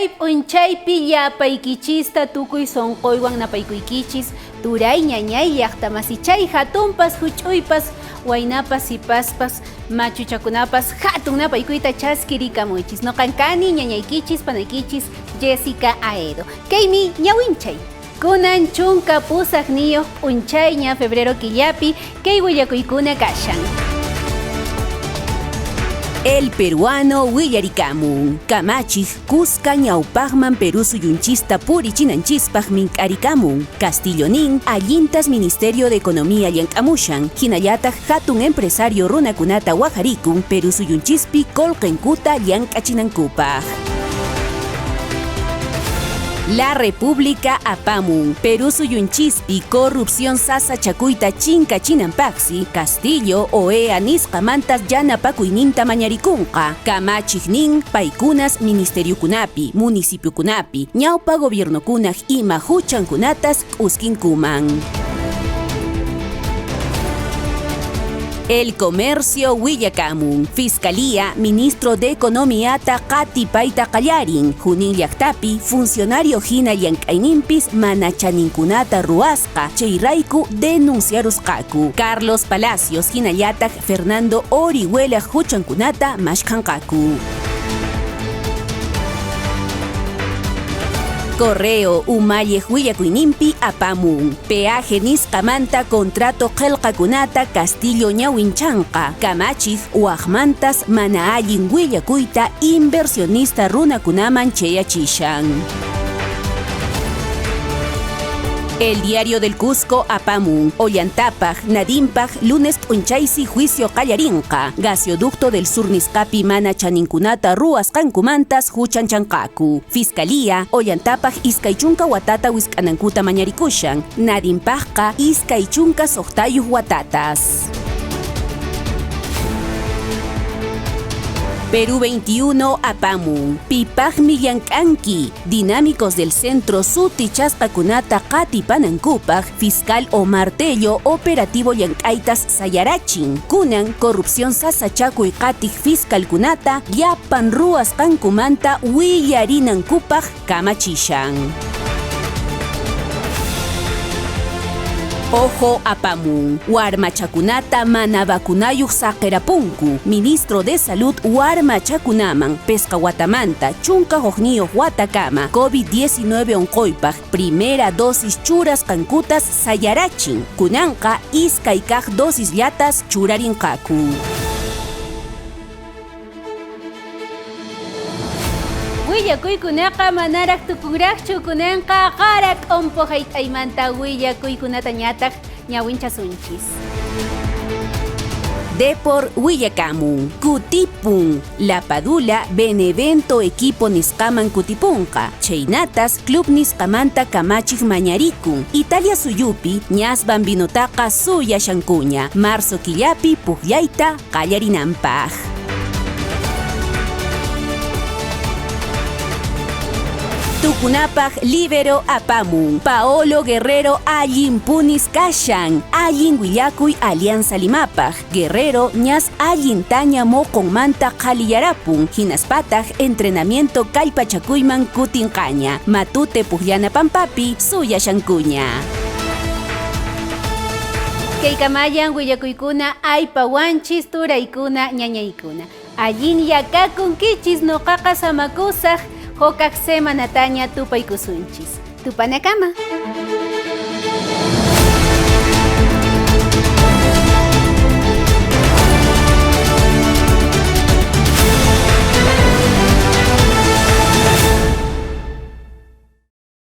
Chay p'unchaypi llapaykichista tukuy sonqoywan napaykuykichisturay ñañay llaqtamasichay hatunpas huch'uypas waynapas sipaspas machuchakunapas hatun napaykuyta chaskirikamuychis. Noqankani ñañaykichis panaykichis Jessica Aedo. Kaymi ñawinchay. Kunan chunka pusaqniyuq p'unchay ña febrero killapi kay willakuykuna kashan. El peruano willarikamun. Kamachij Cusca ñawpaqman Perú suyunchista purichinanchispaq mink'arikamun. Castillonin allintas Ministerio de Economía llank'amushan. Hinallataq hatun empresario runakunata wajarikun Perú suyunchispi kolqenkuta llank'achinankupaq. La República apamun. Perú suyunchispi corrupción sasa chakuyta chinkachinanpaqsi Castillo OEA nisqamantas yanapakuyninta mañarikunqa. Kamachijnin paykunas ministeriokunapi, municipiokunapi, ñawpa gobiernokunaj ima huchankunatas k'uskinkuman. El Comercio Willakamun. Fiscalía, Ministro de Economía qatipayta qallarin. Junin llaqtapi, funcionario hina llank'ayninpis mana chaninkunata ruasqa. Chayrayku denunciarusqaku. Carlos Palacios hinallataq Fernando Orihuela huchankunata mashqanqaku. Correo Umalle willakuyninpi apamun. Peaje nisqamanta contrato qillqakunata Castillo ñawinchanqa. Kamachij waqmantas mana allin willakuyta inversionista runakunaman chayachishan. El Diario del Cusco apamun. Ollantapaj, Nadimpaj, lunes p'unchaysi juicio qallarinqa. Gasoducto del Sur nisqapi mana chaninkunata ruasqankumantas huchanchanqaku. Fiscalía, Ollantapaj iskay chunka watata wisk'anankuta mañarikushan. Nadimpajqa iskay chunka soqtayuq watatas. Perú 21 apamun. Pipaqmi llank'anki. Dinámicos del Centro sutichasqakunata qatipanankupaq Fiscal Omar Tello operativo llank'aytas sayarachin. Kunan corrupción sasachakuy qatiq fiscalkunata llapan ruasqankumanta willarinankupaq kamachishan. Ojo apamun. Warmachakunata mana vacunayuq saqirapunku. Ministro de Salud warmachakunaman pesqawatamanta chunka huqniyuq watakama COVID-19 onqoypaq primera dosis churasqankutas sayarachin. Kunanqa iskay kaq dosis llatas churarinqaku. Willakuykunaqa manaraq tukunraqchu kunanqa qarak ompo hayt'aymanta willakuykunata ñataq ñawinchasunchis. Depor Willakamun. Kutipun. La Padula Benevento equipo nisqaman kutipunqa. Chaynatas club nisqamanta kamachij mañarikun. Italia suyupi ñas bambinotaqa suyashankuña. Marzo killapi puqllayta qallarinanpaq. Tukunapaq libero apamun. Paolo Guerrero allin punis kashan. Allin willakuy Alianza Limapaq. Guerrero ñas allin taña moqonmanta qhaliyarapun. Hinaspataq entrenamiento kallpachakuyman kutinqaña. Matute puqllana pampapi suyashankuña. Kaykamayan willakuykuna aypawanchis turaykuna ñañaykuna. Allin yakakunkichis noqaqa samakusaq hokaq semanataña tupaykusunchis. Tupanakama.